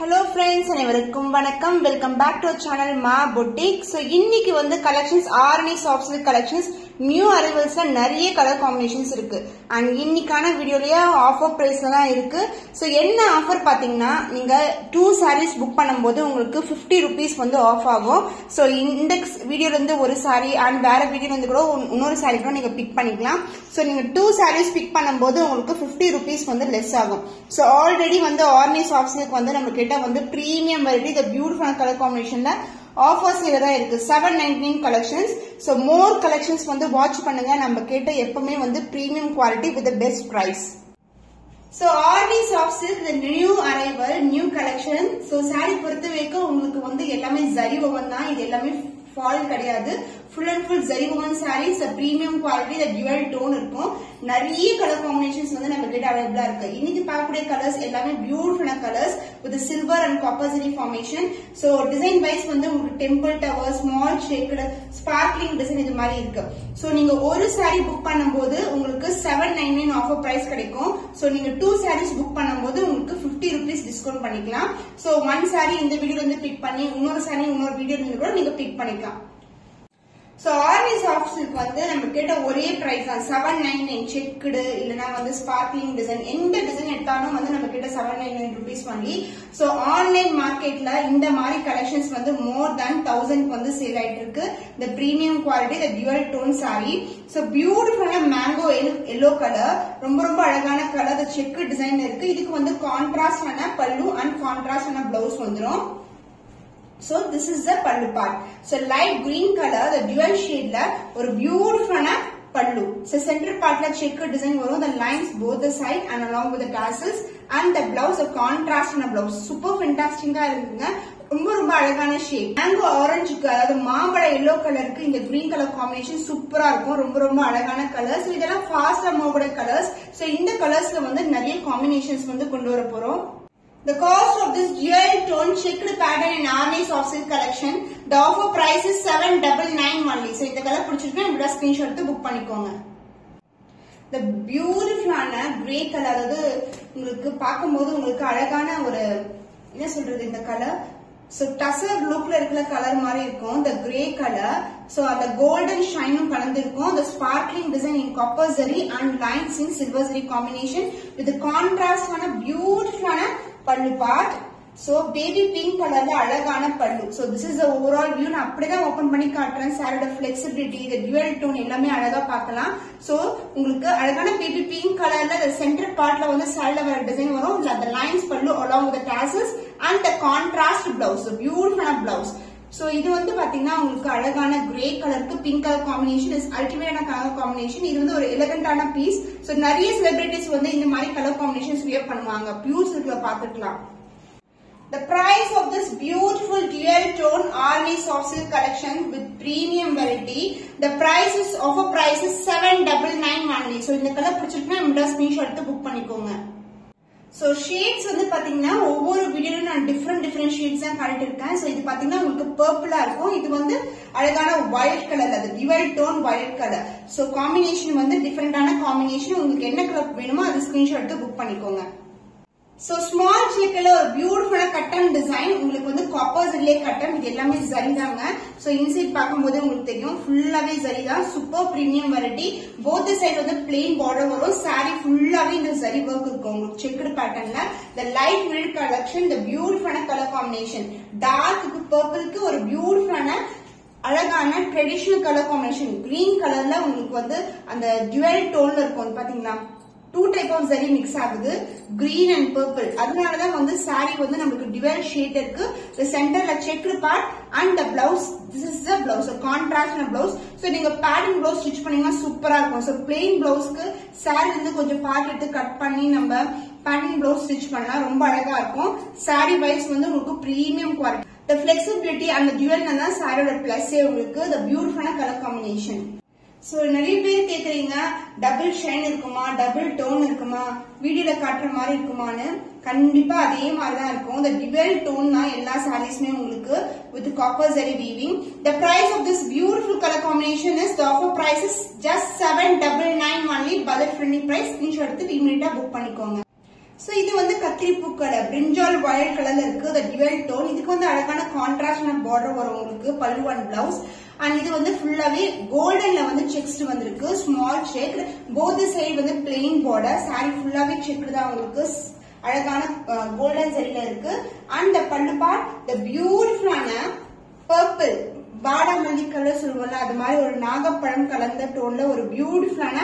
Hello friends, அனைவருக்கும் வணக்கம். Welcome back to our channel Ma Boutique. So இன்னைக்கு வந்து collections Arani soft silk collections new arrivals நிறைய colour combinations இருக்கு. And இன்னைக்கான வீடியோலயே ஆஃபர் பிரைஸ்ல தான் இருக்கு. சோ என்ன ஆஃபர் பாத்தீங்கன்னா நீங்க 2 sarees புக் பண்ணும்போது உங்களுக்கு 50 rupees வந்து ஆஃப் ஆகும். சோ இந்த வீடியோல இருந்து ஒரு saree அண்ட் வேற வீடியோல இருந்து கூட இன்னொரு saree கூட நீங்க பிக் பண்ணிக்கலாம். சோ நீங்க 2 sarees பிக் பண்ணும்போது உங்களுக்கு 50 rupees வந்து லெஸ் ஆகும். சோ ஆல்ரெடி வந்து Arani soft silk வந்து நம்ம கிட்ட வந்து premium variety the beautiful colour காம்பினேஷன்ல ஆஃபர்ஸ் தான் இருக்கு. 799 கலெக்ஷன்ஸ். சோ மோர் கலெக்ஷன்ஸ் வந்து வாட்ச் பண்ணுங்க. நம்ம கேட்ட எப்பவுமே வந்து premium quality with best price. So Arani soft silk the new arrival new collection. So saree பொறுத்த வரைக்கும் உங்களுக்கு வந்து எல்லாமே ஜரி woven தான். இது எல்லாமே ஃபால் கிடையாது. full and full zari woven sarees, a premium quality, the dual tone இருக்கும். நிறைய கலர் காம்பினேஷன்ஸ் வந்து நம்ம கிட்ட அவைலபிளா இருக்கு. இன்னைக்கு பார்க்கக்கூடிய கலர்ஸ் எல்லாமே beautiful colours with silver and copper zari formation. So design wise வந்து உங்களுக்கு temple tower, small shaped, sparkling design இது மாதிரி இருக்கு. So நீங்க ஒரு saree புக் பண்ணும்போது உங்களுக்கு 799 ஆஃபர் பிரைஸ் கிடைக்கும். So நீங்க 2 sarees புக் பண்ணும்போது உங்களுக்கு 50 rupees டிஸ்கவுண்ட் பண்ணிக்கலாம். So one saree இந்த வீடியோல இருந்து பிக் பண்ணி இன்னொரு saree இன்னொரு வீடியோல இருந்து கூட நீங்க பிக் பண்ணிக்கலாம். So Arani soft silk வந்து நம்ம கேட்ட ஒரே பிரைஸ் தான் 799 செக்குடு இல்லனா வந்து ஸ்பார்க்லிங் டிசைன் எந்த டிசைன் எடுத்தாலும் வந்து நம்ம கிட்ட 799 rupees only. So ஆன்லைன் மார்க்கெட்ல இந்த மாதிரி கலெக்ஷன்ஸ் வந்து more than 1000 வந்து சேல் ஆயிட்டு இருக்கு. The premium quality the dual tone saree. So beautiful mango yellow color ரொம்ப அழகான கலர் the செக் டிசைன் இருக்கு. இதுக்கு வந்து கான்ட்ராஸ்ட் ஆன பல்லு and கான்ட்ராஸ்ட் ஆன ப்ளவுஸ் வந்துரும். So this is the pallu part. So light green color, the dual shade la or beautiful na pallu. So center part la check design varum, the lines both the side and along with the tassels and the blouse a contrast na blouse. Super fantastic ah irukanga. ரொம்ப அழகான shade. Mango ஆரஞ்சுக்கு அதாவது மாம்பழ yellow கலருக்கு இந்த green colour combination சூப்பரா இருக்கும். ரொம்ப அழகான கலர்ஸ். இதெல்லாம் ஃபாஸ்டா மூவ் கலர்ஸ். சோ இந்த கலர்ஸ்ல வந்து நிறைய காம்பினேஷன்ஸ் வந்து கொண்டு வர போறோம். The cost of this dual tone checked pattern in Arani soft silk collection, the offer price is 799 only. So இந்த கலர் பிடிச்சிருக்கா இப்படி ஸ்கிரீன்ஷாட் எடுத்து புக் பண்ணிக்கோங்க. The beautiful grey color அதாவது உங்களுக்கு பாக்கும்போது உங்களுக்கு அழகான ஒரு என்ன சொல்றது இந்த கலர். So tussar lookல இருக்கிற கலர் மாதிரி இருக்கும். The grey color. So அந்த golden shineம் கலந்திருக்கும். The sparkling design in copper zari and lines in silver zari combination with the contrast ஆன beautiful ஆன pallu part. So baby pink colorல அழகான pallu. So this is the overall view. நான் அப்படிதான் open பண்ணி காட்டுறேன். சாரியோட flexibility, the dual tone எல்லாமே அழகா பார்க்கலாம். So உங்களுக்கு அழகான baby pink colorல the center partல வந்து சாரில வர டிசைன் வரும். the lines pallu along with the tassels and the contrast blouse. So beautiful blouse. So இது வந்து பாத்தீங்கன்னா உங்களுக்கு அழகான கிரே கலருக்கு பிங்க் கலர் காம்பினேஷன் இஸ் அல்டிமேட்டான கலர் காம்பினேஷன். இது வந்து ஒரு எலிகண்டான பீஸ். சோ நிறைய செலிபிரிட்டிஸ் வந்து இந்த மாதிரி கலர் காம்பினேஷன்ஸ் வியர் பண்ணுவாங்க. பியூர் சில்க்ல பாத்துக்கலாம். The price of this beautiful dual tone Arani soft silk collection with premium variety, the price is offer price is 799 only. So இந்த கலர் பிடிச்சிருக்குன்னா இந்த ஸ்கிரீன்ஷாட் எடுத்து புக் பண்ணிக்கோங்க. So shades வந்து பாத்தீங்கன்னா ஒவ்வொரு வீடியோல நான் டிஃபரெண்ட் ஷேட்ஸ் தான் காட்டிட்டு இருக்கேன். சோ இது பாத்தீங்கன்னா உங்களுக்கு பர்பிளா இருக்கும். இது வந்து அழகான வயலட் கலர், அது divide tone violet colour. So combination வந்து டிஃபரெண்டான காம்பினேஷன். உங்களுக்கு என்ன கலர் வேணுமோ அது ஸ்கிரீன்ஷாட் எடுத்து புக் பண்ணிக்கோங்க. சோ ஸ்மால் செக்ல ஒரு பியூட்டிஃபுல்லா கட்டன் டிசைன். உங்களுக்கு வந்து காப்பர் ஜரிலே கட்டன். இது எல்லாமே ஜரி தாங்க. சோ இன்சைட் பார்க்கும்போது உங்களுக்கு தெரியும் ஃபுல்லாவே ஜரி தான். Super premium variety. Both side வந்து பிளெயின் பார்டர் வரும். சாரி ஃபுல்லாவே இந்த ஜரி வர்க் இருக்கும் உங்களுக்கு செக்டு பேட்டர்ன்ல. the light red collection, the beautiful colour combination. Dark பர்பிள்க்கு ஒரு பியூட்டிஃபுல்லான அழகான ட்ரெடிஷனல் கலர் காம்பினேஷன். கிரீன் கலர்ல உங்களுக்கு வந்து அந்த டுவல் டோன்ல இருக்கும் பாத்தீங்களா. 2 type of zari mix ஆகுது. green and purple. அதனாலதான் வந்து saree வந்து நமக்கு dual shade இருக்கு. the centerல checked part and the blouse. This is the blouse. So contrast blouse. So நீங்க pattern blouse stitch பண்ணீங்கன்னா சூப்பரா இருக்கும். So plain blouseக்கு saree வந்து கொஞ்சம் பார்ட் எடுத்து கட் பண்ணி நம்ம pattern blouse stitch பண்ணலாம். ரொம்ப அழகா இருக்கும். saree wise வந்து உங்களுக்கு premium quality. The flexibility and the dual தான் சாரியோட பிளஸ் உங்களுக்கு. the beautiful color combination. So நிறைய பேர் கேக்குறீங்க டபுள் ஷைன் இருக்குமா, டபுள் டோன் இருக்குமா, வீடியோல காட்டுற மாதிரி இருக்குமான்னு. கண்டிப்பா அதே மாதிரிதான் இருக்கும். the dual tone தான் எல்லா சாரீஸ்மே உங்களுக்கு with copper zari weaving. The price of this beautiful color combination is the offer price is just 799 only. budget friendly price. screenshot எடுத்து immediate புக் பண்ணிக்கோங்க. சோ இது வந்து கத்திரிப்பூ கலர் பிரிஞ்சால் வயலட் கலர்ல இருக்கு the dual tone. இதுக்கு வந்து அழகான கான்ட்ராஸ்டான border வரும் உங்களுக்கு பல்லு அண்ட் பிளவுஸ். அண்ட் இது வந்து ஃபுல்லாவே கோல்டன்ல வந்து செக்ஸ்ட் வந்திருக்கு ஸ்மால் செக். போத் சைடு வந்து பிளெயின் border. saree ஃபுல்லாவே செக் தான் உங்களுக்கு அழகான கோல்டன் சரியில இருக்கு. அண்ட் the பல்லு part the beautiful purple பாடாமல்லி கலர் சொல்லுவோம்ல அது மாதிரி ஒரு நாகப்பழம் கலந்த டோன்ல ஒரு பியூட்டிஃபுல்லான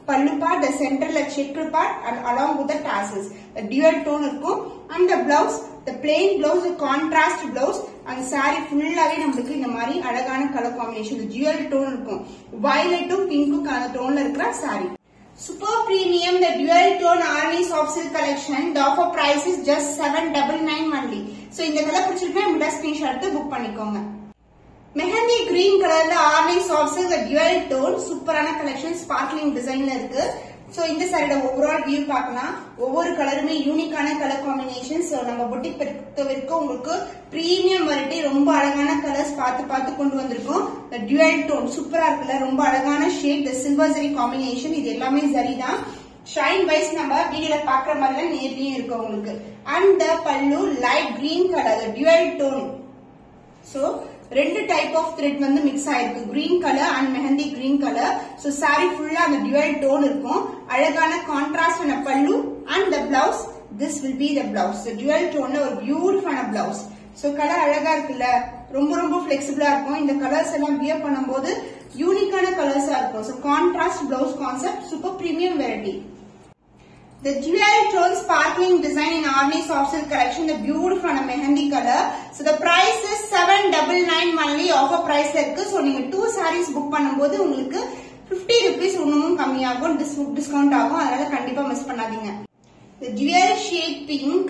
பல்லு பார்ட் the சென்டர்ல check part and along with the tassels the dual tone இருக்கும். and the blouse the plain blouse the contrast blouse and saree ஃபுல்லாவே நமக்கு இந்த மாதிரி அழகான கலர் காம்பினேஷன் dual tone இருக்கும். வயலட்டும் பிங்க்கும் கான டோன்ல இருக்கிற saree. Super premium the dual tone Arani soft silk collection. The offer price is just 799 only. So இந்த colour பிடிச்சிருக்கா இந்த ஸ்கிரீன்ஷாட் எடுத்து புக் பண்ணிக்கோங்க. மெஹந்தி கிரீன் கலர்ல Arni soft silk dual tone சூப்பரான கலெக்ஷன் ஸ்பார்க்லிங் டிசைன்ல இருக்கு. சோ இந்த சாரியோட ஓவரால் வியூ பார்க்கலாம். ஒவ்வொரு கலருமே யூனிக்கான கலர் காம்பினேஷன். சோ நம்ம பொட்டிக் பொறுத்த வரைக்கும் உங்களுக்கு பிரீமியம் வெரைட்டி ரொம்ப அழகான கலர்ஸ் பார்த்து கொண்டு வந்திருக்கோம். dual tone சூப்பரா இருக்குல்ல ரொம்ப அழகான shade the silver zari combination இது எல்லாமே zari தான். ஷைன் வைஸ் நம்ம வீடியோல பாக்குற மாதிரி தான் நேர்லயும் இருக்கு உங்களுக்கு. and the pallu light green color the dual tone. So ரெண்டு டைப் ஆஃப் த்ரெட் வந்து மிக்ஸ் ஆயிருக்கு green colour and mehndi green colour. So saree ஃபுல்லா அந்த dual tone இருக்கும். அழகான கான்ட்ராஸ்ட் ஆன பல்லு and the blouse this will be the blouse. the dual toneல ஒரு பியூட்டிஃபுல்லான blouse. சோ கலர் அழகா இருக்குல்ல ரொம்ப ஃபிளெக்சிபிளா இருக்கும். இந்த கலர்ஸ் எல்லாம் வியர் பண்ணும்போது யூனிக்கான கலர்ஸா இருக்கும். So contrast blouse concept super premium variety. The dual tone sparkling design in Arni soft silk collection, the beautiful mehendi color. So the price is 799 only. Offer price இருக்கு. So நீங்க 2 sarees book பண்ணும்போது உங்களுக்கு 50 rupees இன்னும் கம்மியாகும் discount ஆகும். அதனால கண்டிப்பா miss பண்ணாதீங்க. The dual shade pink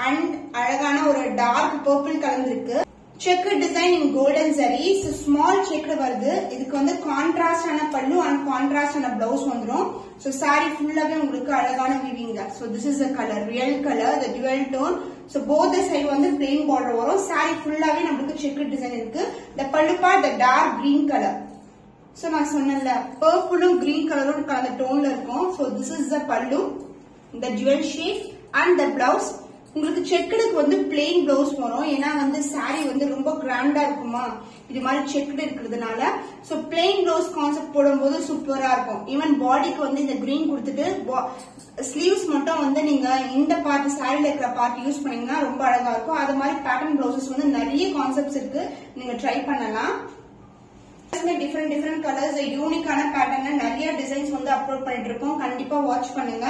and அழகான ஒரு dark purple கலந்திருக்கு. check design in golden zari. So small check வருது. இதுக்கு வந்து கான்ட்ராஸ்ட் ஆன பல்லு and கான்ட்ராஸ்ட் ஆன blouse வந்துரும். So saree ஃபுல்லாவே உங்களுக்கு அழகான weaving தான். So this is the color real color the dual tone. So both the side வந்து plain border வரும். saree ஃபுல்லாவே நமக்கு check design இருக்கு. the pallu part the dark green color. So நான் சொன்னேன்ல purpleம் green colorம் கலந்த டோன்ல இருக்கும். So this is the pallu the dual shade and the blouse உங்களுக்கு செக்குடுக்கு வந்து பிளெயின் பிளவுஸ் வரும். ஏன்னா வந்து saree வந்து ரொம்ப கிராண்டா இருக்குமா இது மாதிரி செக்குடு இருக்கிறதுனால. சோ பிளெயின் பிளவுஸ் கான்செப்ட் போடும்போது சூப்பரா இருக்கும். ஈவன் பாடிக்கு வந்து இந்த கிரீன் கொடுத்துட்டு ஸ்லீவ்ஸ் மட்டும் வந்து நீங்க இந்த பார்ட் சாரில இருக்கிற பார்ட் யூஸ் பண்ணீங்கன்னா ரொம்ப அழகா இருக்கும். அது மாதிரி பேட்டர்ன் பிளவுசஸ் வந்து நிறைய கான்செப்ட்ஸ் இருக்கு நீங்க ட்ரை பண்ணலாம். டிஃபரெண்ட் கலர்ஸ் யூனிக்கான பேட்டர்ன்ல நிறைய டிசைன்ஸ் வந்து அப்லோட் பண்ணிட்டு இருக்கோம். கண்டிப்பா வாட்ச் பண்ணுங்க.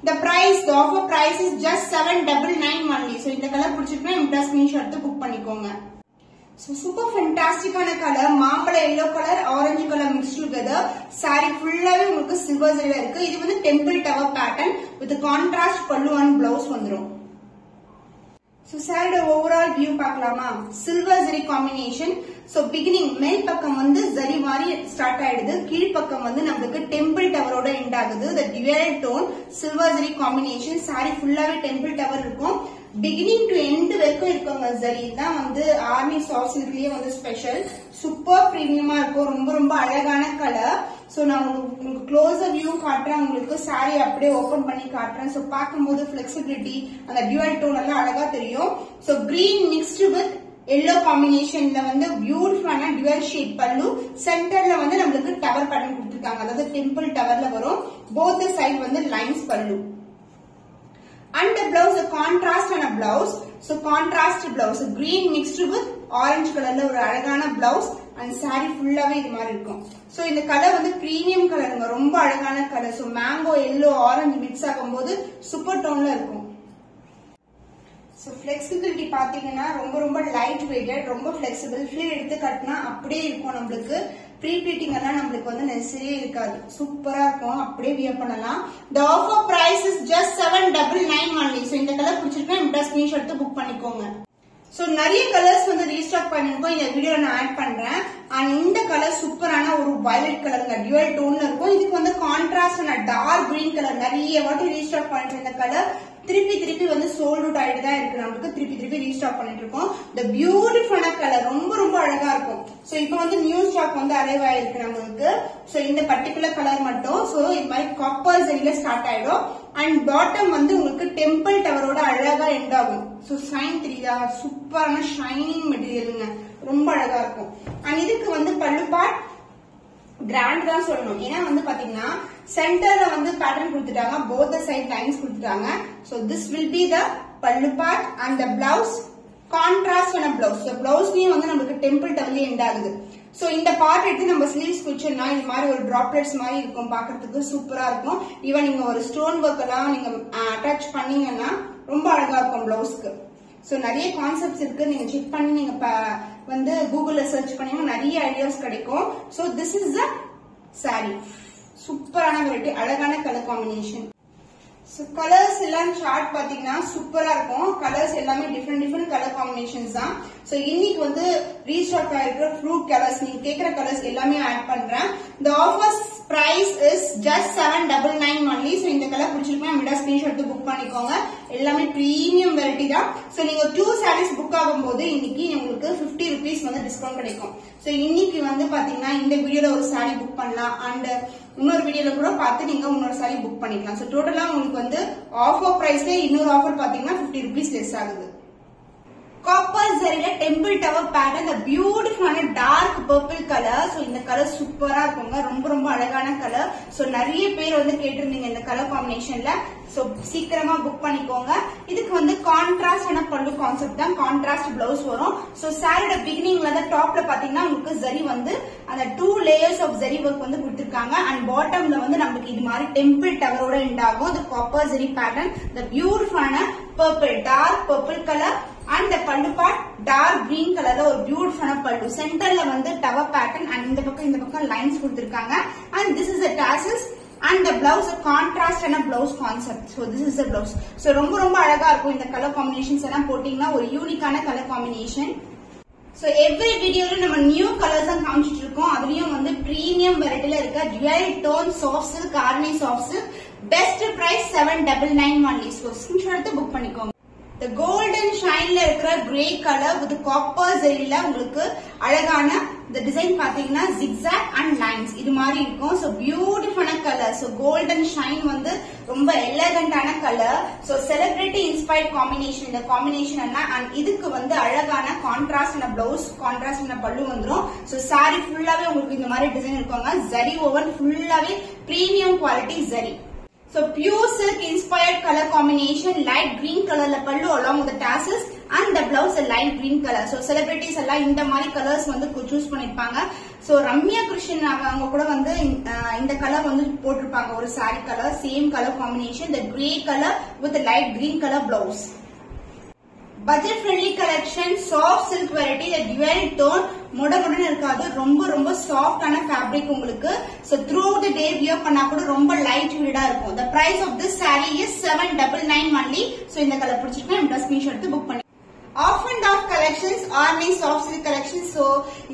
the offer price is just 799 only. so இந்த கலர் பிடிச்சிருக்கா இந்த ஸ்கிரீன்ஷாட் எடுத்து புக் பண்ணிக்கோங்க. so super ஃபேண்டாஸ்டிக்கான கலர் மாம்பழ yellow colour orange colour mix together. saree ஃபுல்லாவே உங்களுக்கு சில்வர் ஜரில இருக்கு. இது வந்து temple tower pattern with contrast பல்லு அண்ட் பிளவுஸ் வந்துரும். So saree overall view பார்க்கலாமா silver zari combination. So beginning மேல் பக்கம் வந்து zari மாதிரி ஸ்டார்ட் ஆயிடுது. கீழ் பக்கம் வந்து நமக்கு டெம்பிள் டவரோட எண்ட் ஆகுது. the dual tone silver zari combination. saree ஃபுல்லாவே டெம்பிள் டவர் இருக்கும். beginning to end வரைக்கும் இருக்குங்க zari தான் வந்து ஆர்னி சாஃப்ட் சில்க்லயே வந்து ஸ்பெஷல் சூப்பர் பிரீமியமா இருக்கும். ரொம்ப அழகான கலர். சோ நான் உங்களுக்கு க்ளோஸர் வியூ காட்டுறேன். உங்களுக்கு saree அப்படியே ஓபன் பண்ணி காட்டுறேன். சோ பாக்கும்போது flexibility அந்த dual tone எல்லாம் அழகா தெரியும். So green mixed with yellow காம்பினேஷன்ல வந்து பியூட்டிஃபுல்லான dual shade பல்லு. சென்டர்ல வந்து நமக்கு டவர் பேட்டர்ன் கொடுத்திருக்காங்க. அதாவது டெம்பிள் டவர்ல வரும். both the side வந்து லைன்ஸ் பல்லு. and the blouse a contrast and a blouse. so contrast blouse green mixed with orange colorல ஒரு அழகான blouse and saree ஃபுல்லாவே இது மாதிரி இருக்கும். சோ இந்த கலர் வந்து பிரீமியம் கலருங்க ரொம்ப அழகான colour. So mango yellow orange mix ஆகும்போது சூப்பர் டோன்ல இருக்கும். சோ ஃபிளெக்சிபிலிட்டி பாத்தீங்கன்னா ரொம்ப லைட் வெயிட்டட் ரொம்ப ஃபிளெக்சிபிள். ஃபிளீட் எடுத்து கட்டினா அப்படியே இருக்கும். நம்மளுக்கு ப்ரீ ப்ளீட்டிங் எல்லாம் நம்மளுக்கு வந்து நெசசரியே இருக்காது. சூப்பரா இருக்கும். அப்படியே வியர் பண்ணலாம். the offer price is just 799 only. So இந்த கலர் பிடிச்சிருக்கா இந்த ஸ்கிரீன்ஷாட் எடுத்து புக் பண்ணிக்கோங்க. சோ நிறைய கலர்ஸ் வந்து ரீஸ்டாக் பண்ணிருக்கோம். இந்த வீடியோல நான் ஆட் பண்றேன். அண்ட் இந்த கலர் சூப்பரான ஒரு வயலட் கலருங்க dual டோன்ல இருக்கும். இதுக்கு வந்து கான்ட்ராஸ்ட் டார்க் கிரீன் கலர் நிறைய வாட்டி ரீஸ்டாக் பண்ணிட்டு இந்த கலர் திருப்பி வந்து சோல்ட் அவுட் ஆயிட்டு தான் இருக்கு. நமக்கு திருப்பி ரீஸ்டாக் பண்ணிட்டு இருக்கோம். இந்த பியூட்டிஃபுல்லான கலர் ரொம்ப அழகா இருக்கும். சோ இப்போ வந்து நியூ ஸ்டாக் வந்து அரைவ் ஆயிருக்கு நமக்கு. சோ இந்த பர்டிகுலர் கலர் மட்டும் சோ இது மாதிரி காப்பர் ஜரியில ஸ்டார்ட் ஆயிடும். அண்ட் பாட்டம் வந்து உங்களுக்கு டெம்பிள் டவரோட அழகா எண்ட் ஆகும். சோ ஷைன் தெரியுதா, சூப்பரான ஷைனிங் மெட்டீரியலுங்க, ரொம்ப அழகா இருக்கும். அண்ட் இதுக்கு வந்து பல்லு பார்ட் கிராண்ட் தான் சொல்லணும். ஏன்னா வந்து பாத்தீங்கன்னா சென்டர்ல வந்து பேட்டர்ன் கொடுத்துட்டாங்க, both the side lines கொடுத்துட்டாங்க. So this will be the pallu part and the blouse contrast on a blouse. So blouse நீ வந்து நமக்கு டெம்பிள் டவர்ல எண்ட் ஆகுது. சோ இந்த பார்ட் எடுத்து நம்ம ஸ்லீவ்ஸ் குச்சோம்னா இந்த மாதிரி ஒரு டிராப்லெட்ஸ் மாதிரி இருக்கும், பார்க்கிறதுக்கு சூப்பரா இருக்கும். ஈவன் நீங்க ஒரு ஸ்டோன் ஒர்க் எல்லாம் நீங்க அட்டாச் பண்ணீங்கன்னா ரொம்ப அழகா இருக்கும் பிளவுஸ்க்கு. சோ நிறைய கான்செப்ட்ஸ் இருக்கு, நீங்க செக் பண்ணி நீங்க வந்து கூகுள்ல சர்ச் பண்ணீங்கன்னா நிறைய ஐடியாஸ் கிடைக்கும். So this is the saree. சூப்பரான வெரைட்டி, அழகான கலர் காம்பினேஷன். சோ கலர்ஸ் எல்லாம் சார்ட் பாத்தீங்கன்னா சூப்பரா இருக்கும். கலர்ஸ் எல்லாமே டிஃபரெண்ட் கலர் காம்பினேஷன்ஸ் தான். சோ இன்னைக்கு வந்து ரீஸ்டாக் ஆயிருக்கிற ஃப்ரூட் கலர்ஸ், நீங்க கேக்குற கலர்ஸ் எல்லாமே ஆட் பண்றேன். The offer price is just 799 only. So இந்த கலர் பிடிச்சிருக்கா மிடா ஸ்கிரீன்ஷாட் எடுத்து புக் பண்ணிக்கோங்க. எல்லாமே பிரீமியம் வெரைட்டி தான். சோ நீங்க 2 sarees புக் ஆகும்போது இன்னைக்கு உங்களுக்கு 50 rupees வந்து டிஸ்கவுண்ட் கிடைக்கும். சோ இன்னைக்கு வந்து பாத்தீங்கன்னா இந்த வீடியோல ஒரு saree புக் பண்ணலாம் அண்ட் இன்னொரு வீடியோல கூட பார்த்து நீங்க இன்னொரு saree புக் பண்ணிக்கலாம். சோ டோட்டலா உங்களுக்கு வந்து ஆஃபர் பிரைஸ்ல இன்னொரு ஆஃபர் பாத்தீங்கன்னா 50 rupees லெஸ் ஆகுது. காப்பர் ஜரியில டெம்பிள் டவர் பேட்டர்ன், the பியூட்டிஃபுல்லான டார்க் பர்பிள் கலர். சோ இந்த கலர் சூப்பரா இருக்குங்க, ரொம்ப அழகான கலர். சோ நிறைய பேர் வந்து கேட்டிருந்தீங்க இந்த கலர் காம்பினேஷன்ல. சோ சீக்கிரமா புக் பண்ணிக்கோங்க. இதுக்கு வந்து கான்ட்ராஸ்டான பல்லு கான்செப்ட் தான், கான்ட்ராஸ்ட் பிளவுஸ் வரும். சோ சாரியோட பிகினிங்ல தான் டாப்ல பாத்தீங்கன்னா உங்களுக்கு ஜரி வந்து அந்த 2 layers ஆஃப் ஜரி ஒர்க் வந்து கொடுத்திருக்காங்க. அண்ட் பாட்டம்ல வந்து நமக்கு இது மாதிரி டெம்பிள் டவரோட எண்ட் ஆகும். இது காப்பர் ஜரி பேட்டர்ன், the பியூட்டிஃபுல்லான purple dark purple colour. And the பல்லு பார்ட் டார்க் கிரீன் கலர்ல ஒரு பியூட்டிஃபுல்லான பல்லு. சென்டர்ல வந்து டவர் பேட்டர்ன் அண்ட் இந்த பக்கம் லைன்ஸ் கொடுத்திருக்காங்க. And this is the tassels and the blouse a contrast and a blouse concept. So this is the blouse. So ரொம்ப அழகா இருக்கும். இந்த கலர் காம்பினேஷன்ஸ் எல்லாம் போட்டீங்கன்னா ஒரு யூனிக்கான கலர் காம்பினேஷன். So every வீடியோல நம்ம நியூ கலர்ஸ் தான் காமிச்சிட்டு இருக்கோம். அதுலயும் வந்து பிரீமியம் வெரைட்டில இருக்க dual tone soft silk arni soft silk best price 799 only. So screenshot எடுத்து புக் பண்ணிக்கோங்க. The golden shineல இருக்கிற கிரே கலர் with copper ஜரியில உங்களுக்கு அழகான இந்த டிசைன் பாத்தீங்கன்னா zigzag and lines இது மாதிரி இருக்கும். சோ பியூட்டிஃபுல்லான கலர். சோ கோல்டன் ஷைன் வந்து ரொம்ப எலகண்டான colour. So celebrity inspired combination இந்த காம்பினேஷன் எல்லாம். அண்ட் இதுக்கு வந்து அழகான கான்ட்ராஸ்டான பிளவுஸ், கான்ட்ராஸ்டான பல்லு வந்துரும். சோ சாரி ஃபுல்லாவே உங்களுக்கு இந்த மாதிரி டிசைன் இருக்குங்க. ஜரி ஓவன் ஃபுல்லாவே premium quality zari. So pure silk inspired color combination, light green color la pallu along with the tassels and the blouse a light green color. So celebrities எல்லாம் இந்த மாதிரி கலர்ஸ் வந்து சூஸ் பண்ணிருப்பாங்க. சோ ரம்யா கிருஷ்ணன் அவங்க கூட வந்து இந்த கலர் வந்து போட்டிருப்பாங்க ஒரு saree colour, same colour combination, the grey color with the light green color blouse. Budget friendly collection, soft silk variety, the dual tone, மொடமொடன்னு இருக்காது, ரொம்ப சாஃப்டான ஃபேப்ரிக் உங்களுக்கு. So throughout the day wear பண்ணா கூட ரொம்ப லைட் வெயிட்டா இருக்கும். The price of this saree is 799 only. So இந்த கலர் பிடிச்சிருக்கா இந்த ஸ்கிரீன்ஷாட் எடுத்து புக் பண்ணி. Off and off collections, ornate soft silk collections. So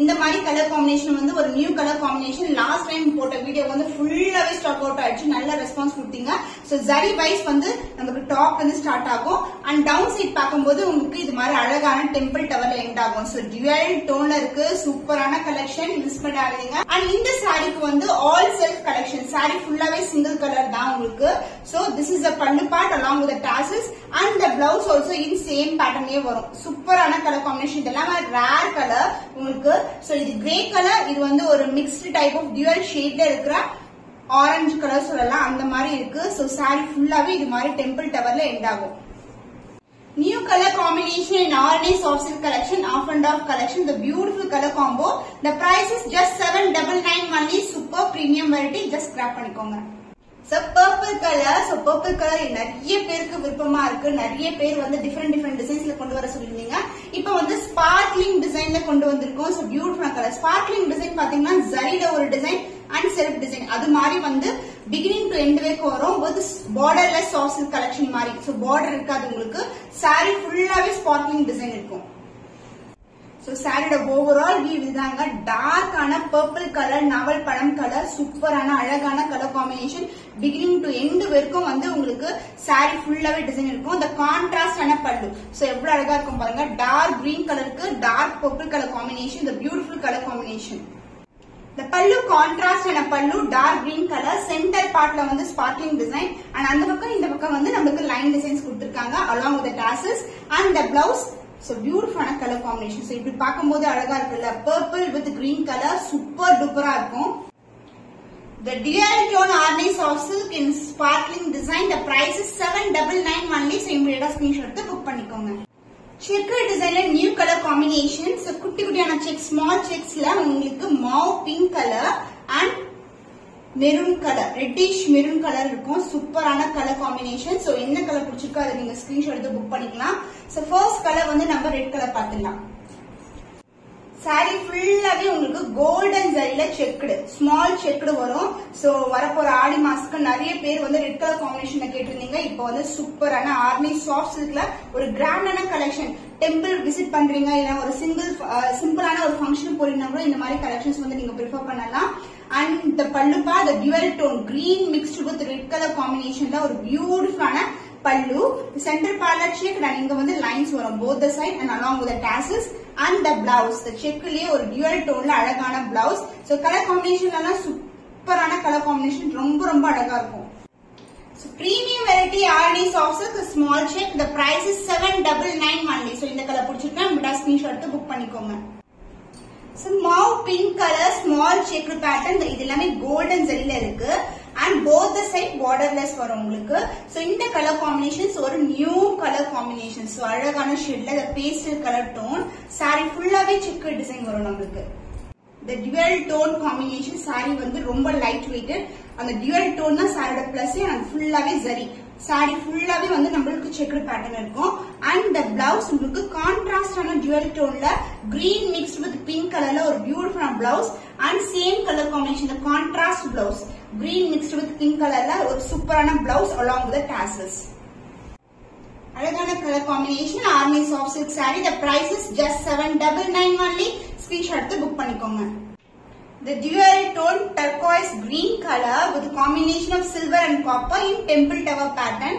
இந்த மாதிரி கலர் காம்பினேஷன் வந்து ஒரு new colour combination. Last time போட்ட வீடியோ வந்து ஃபுல்லாவே ஸ்டாக் அவுட் ஆயிடுச்சு, நல்ல ரெஸ்பான்ஸ் கொடுத்தீங்க. சோ ஜரி வைஸ் வந்து நமக்கு டாப் வந்து ஸ்டார்ட் ஆகும் அண்ட் டவுன் சைட் பார்க்கும்போது உங்களுக்கு இது மாதிரி அழகான டெம்பிள் டவர்ல எண்ட் ஆகும். சோ டுவல் டோன்ல இருக்கு, சூப்பரான கலெக்ஷன், மிஸ் பண்ணாதீங்க. அண்ட் இந்த சாரிக்கு வந்து ஆல் செல்ஃப் கலெக்ஷன், சாரி ஃபுல்லாவே சிங்கிள் கலர் தான் உங்களுக்கு. So this is the pallu part along with the tassels and the blouse also in same patternலயே வரும். சூப்பரான கலர் காம்பினேஷன், இதெல்லாம் ரேர் கலர் உங்களுக்கு. சோ இது கிரே கலர், இது வந்து ஒரு மிக்ஸ்டு டைப் ஆஃப் டியூவல் ஷேட்ல இருக்கிற ஆரஞ்சு கலர் சொல்லலாம், அந்த மாதிரி இருக்கு. சோ சாரி ஃபுல்லாவே இது மாதிரி டெம்பிள் டவர்ல எண்ட் ஆகும். New color combination in ornate soft silk collection, off and off collection, the beautiful color combo. The price is just 799 only. Super premium variety, just grab பண்ணிக்கோங்க. So purple color, purple color நிறைய பேருக்கு விருப்பமா இருக்கு. நிறைய பேர் வந்து different டிசைன்ஸ்ல கொண்டு வர சொல்லிருந்தீங்க. இப்போ வந்து ஸ்பார்க்லிங் டிசைன்ல கொண்டு வந்திருக்கோம். So beautiful colour. Sparkling design பாத்தீங்கன்னா ஜரியில ஒரு டிசைன் அண்ட் செல்ஃப் டிசைன் அது மாதிரி வந்து பிகினிங் டு எண்ட் வரைக்கும் வரும். With borderless soft silk collection மாதிரி. சோ பார்டர் இருக்காது உங்களுக்கு. சாரி ஃபுல்லாவே ஸ்பார்க்லிங் டிசைன் இருக்கும். So சாரியோட ஓவரால் வியூ இதுதாங்க. டார்க்கான பர்பிள் கலர், நவல் பழம் கலர், சூப்பரான அழகான colour combination. Beginning to end வரைக்கும் வந்து உங்களுக்கு சாரி ஃபுல்லாவே டிசைன் இருக்கும். இந்த கான்ட்ராஸ்டான பல்லு, சோ எவ்வளவு அழகா இருக்கும் பாருங்க. டார்க் கிரீன் கலருக்கு டார்க் பர்பிள் கலர் காம்பினேஷன், இந்த beautiful colour combination. The pallu contrast and a pallu dark green color, center part la வந்து sparkling design and அந்த பக்கம் இந்த பக்கம் வந்து நமக்கு line designs கொடுத்திருக்காங்க along with the tassels and the blouse. So beautiful color combination. So இப்படி பாக்கும்போது அழகா இருக்குல்ல, purple with green color super duper இருக்கும். The dual tone Arni soft silk in sparkling design. The price is 799 only. So immediate screenshot எடுத்து book பண்ணிக்கோங்க. Checker design new color combination. So குட்டி குட்டியான check, small checks ல உங்களுக்கு mauve pink color and maroon color, reddish maroon color இருக்கும். சூப்பரான colour combination. So என்ன colour பிடிச்சிருக்கோ அதை நீங்க ஸ்கிரீன்ஷாட் எடுத்து புக் பண்ணிக்கலாம். சோ ஃபர்ஸ்ட் கலர் வந்து நம்ம ரெட் கலர் பார்த்துடலாம். சாரி ஃபுல்லாவே உங்களுக்கு கோல்டன் ஜரியில செக்குடு, ஸ்மால் செக்குடு வரும். சோ வரப்போற ஆடி மாசத்துக்கு நிறைய பேர் வந்து ரெட் கலர் காம்பினேஷன்ல கேட்டிருந்தீங்க. இப்போ வந்து சூப்பரான ஆர்னி சாஃப்ட் சில்க்ல ஒரு கிராண்டான கலெக்ஷன். டெம்பிள் விசிட் பண்றீங்க, இல்ல ஒரு சிம்பிளான ஒரு ஃபங்க்ஷன் போறீங்கன்னா கூட இந்த மாதிரி கலெக்ஷன்ஸ் வந்து நீங்க ப்ரிஃபர் பண்ணலாம். அண்ட் இந்த பல்லுப்பா the dual tone green mixed with red color combinationல ஒரு பியூட்டிஃபுல்லான பல்லு. சென்டர் பார்ட்ல செக் and இங்க வந்து லைன்ஸ் வரும் both the side and along with the tassels and the blouse. the செக்லயே ஒரு dual toneல அழகான blouse. so கலர் காம்பினேஷன்லாம் சூப்பரான கலர் காம்பினேஷன், ரொம்ப ரொம்ப அழகா இருக்கும். So premium variety Arni soft silk small check. The price is 799 only. so இந்த colour பிடிச்சிருக்கா விடா ஸ்கிரீன்ஷாட் எடுத்து புக் பண்ணிக்கோங்க. So mauve pink color small check pattern. இது எல்லாமே கோல்டன் ஜரியில இருக்கு and both the side borderless வரும் உங்களுக்கு. so இந்த கலர் காம்பினேஷன்ஸ் ஒரு நியூ கலர் காம்பினேஷன். so அழகான ஷேட்ல the pastel color tone. saree ஃபுல்லாவே செக் டிசைன் வரும் நமக்கு. the dual tone combination saree வந்து ரொம்ப லைட் வெயிட்டட். அந்த dual tone தான் சாரியோட பிளஸ் and ஃபுல்லாவே ஜரி. saree ஃபுல்லாவே வந்து நமக்கு செக்குடு பேட்டர்ன் இருக்கும். and the blouse உங்களுக்கு கான்ட்ராஸ்டான dual toneல green mixed with pink colorல ஒரு beautiful blouse and same color combination the contrast blouse green mixed with pink colorல ஒரு சூப்பரான blouse along with the tassels. அழகான colour combination Arni soft silk saree. the price is just 799 only. Screenshot எடுத்து book பண்ணிக்கோங்க. The dual tone turquoise green color with a combination of silver and copper in temple tower pattern.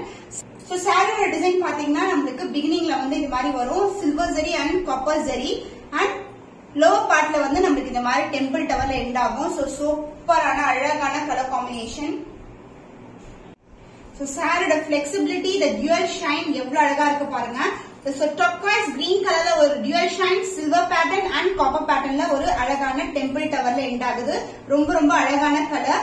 So saree design பாத்தீங்கன்னா நமக்கு beginningல வந்து இந்த மாதிரி வரும் silver zari and copper zari and lower partல வந்து நமக்கு இந்த மாதிரி temple towerல end ஆகும். so சூப்பரான அழகான colour combination. so saree flexibility, the dual shine எவ்வளவு அழகா இருக்கு பாருங்க. so turquoise green colorல ஒரு dual shine, silver pattern and copper patternல ஒரு அழகான temple towerல end ஆகுது. ரொம்ப ரொம்ப அழகான கலர்.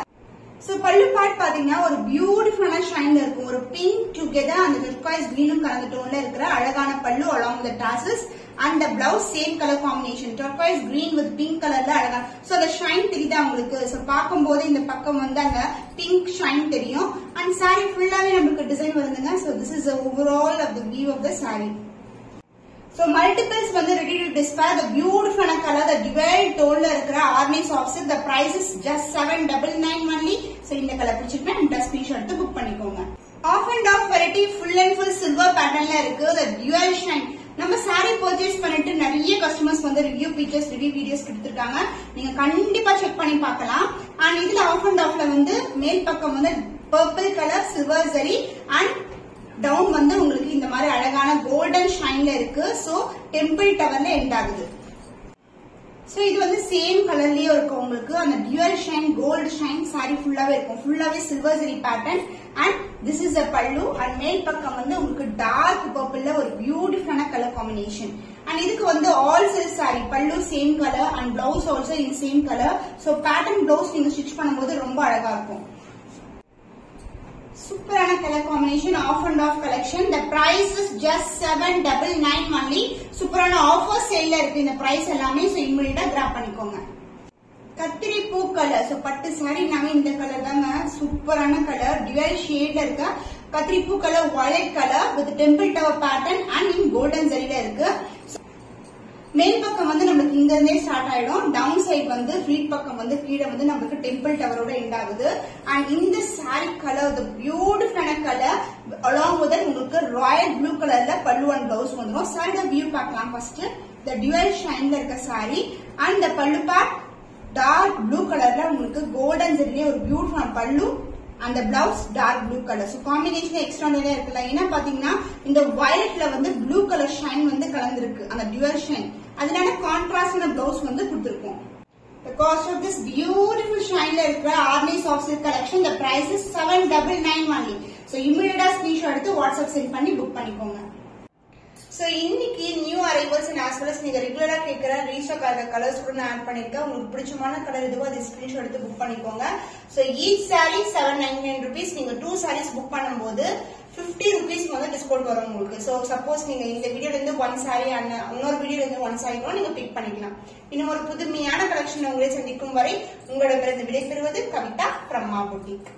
so பல்லு பார்ட் பாத்தீங்கன்னா ஒரு பியூட்டிஃபுல்லான ஷைன்ல இருக்கும். ஒரு பிங்க் டுகெதர் அந்த turquoise greenம் கலந்த டோன்ல இருக்கிற அழகான பல்லு along with the tassels and the blouse same color combination turquoise green with pink colorல அழகா. so the shine தெரியுதா உங்களுக்கு. so பாக்கும்போது இந்த பக்கம் வந்து அந்த pink shine தெரியும். and saree ஃபுல்லாவே நமக்கு டிசைன் வருதுங்க. so this is the overall of the view of the saree. so multiples வந்து ready to dispatch. the beautiful color the dual tone இருக்கிற Arni soft silk. the price is just 799 only. so இந்த colour பிடிச்சிருக்கா இந்த screenshot எடுத்து book பண்ணிக்கோங்க. off and off variety full and full silver patternல இருக்கு. the dual shine நம்ம saree purchase பண்ணிட்டு நிறைய கஸ்டமர்ஸ் வந்து ரிவ்யூ பிக்சர்ஸ் ரிவ்யூ வீடியோஸ் கொடுத்திருக்காங்க. நீங்க கண்டிப்பா செக் பண்ணி பார்க்கலாம். and இதுல off and offல வந்து மேல் பக்கம் வந்து purple color silver zari and down வந்து உங்களுக்கு இந்த மாதிரி அழகான கோல்டன் ஷைன்ல இருக்கு. சோ டெம்பிள் டவர்ல எண்ட் ஆகுது. சோ இது வந்து சேம் கலர்லயே இருக்கும் உங்களுக்கு. அந்த dual shine gold shine saree ஃபுல்லாவே இருக்கும். ஃபுல்லாவே silver zari pattern and this is a pallu and மேல் பக்கம் வந்து உங்களுக்கு டார்க் பர்பிள்ல ஒரு பியூட்டிஃபுல்லான கலர் காம்பினேஷன். and இதுக்கு வந்து all silk saree pallu same color and blouse also in same color. so pattern blouse நீங்க ஸ்டிட்ச் பண்ணும்போது ரொம்ப அழகா இருக்கும். சூப்பரான colour combination off and off collection. the price is just 799 only. சூப்பரான ஆஃபர் சேல்ல இருக்கு இந்த பிரைஸ் எல்லாமே. சோ இமிடியேட்டா கிராப் பண்ணிக்கோங்க. கத்திரி பூ கலர். சோ பட்டு சாரினாவே இந்த கலர் தாங்க. சூப்பரான கலர் டியூவல் ஷேட்ல இருக்க கத்திரி பூ colour violet colour with temple tower pattern and in golden ஜரியில இருக்கு. மேல் பக்கம் வந்து நமக்கு இங்க இருந்தே ஸ்டார்ட் ஆயிடும். டவுன் சைட் வந்து ஃபிளீட் பக்கம் வந்து கீழே வந்து நமக்கு டெம்பிள் டவரோட எண்ட் ஆகுது. அண்ட் இந்த சாரி கலர் பியூட்டிஃபுல்லான கலர் அலாங் வித் உங்களுக்கு ராயல் ப்ளூ கலர்ல பல்லு அண்ட் பிளவுஸ் வந்துடும். சாரியோட வியூ பார்க்கலாம். ஃபர்ஸ்ட் இந்த டியூவல் ஷைன்ல இருக்க சாரி அண்ட் இந்த பல்லு பார்ட் டார்க் ப்ளூ கலர்ல உங்களுக்கு கோல்டன் ஜெரிலே ஒரு பியூட்டிஃபுல் பல்லு அந்த blouse dark blue colour. So combination எக்ஸ்ட்ரானரியா இருக்குல்ல. ஏன்னா பாத்தீங்கன்னா இந்த வயலட்ல வந்து ப்ளூ கலர் ஷைன் வந்து கலந்துருக்கு, அந்த டியூவல் ஷைன். அதனால கான்ட்ராஸ்டான பிளவுஸ் வந்து கொடுத்திருக்கோம். The cost of this beautiful shine la irukra Arni soft silk collection, the price is 799 only. So immediate screenshot எடுத்து WhatsApp send பண்ணி book பண்ணிக்கோங்க. So இன்னைக்கு new arrivals and as well as நீங்க ரெகுலரா கேக்குற ரீஸ்டாக் ஆகிற கலர்ஸ் கூட நான் ஆட் பண்ணிருக்கேன். உங்களுக்கு பிடிச்சமான கலர் எதுவோ அதை ஸ்கிரீன்ஷாட் எடுத்து புக் பண்ணிக்கோங்க. So each saree 799 rupees. நீங்க 2 sarees புக் பண்ணும்போது 50 rupees வந்து டிஸ்கவுண்ட் வரும் உங்களுக்கு. So suppose நீங்க இந்த வீடியோல இருந்து 1 saree இன்னொரு வீடியோல இருந்து 1 saree கூட நீங்க பிக் பண்ணிக்கலாம். இன்னும் ஒரு புதுமையான கலெக்ஷன் உங்களை சந்திக்கும் வரை உங்களிடமிருந்து விடைபெறுவது கவிதா from Ma Boutique.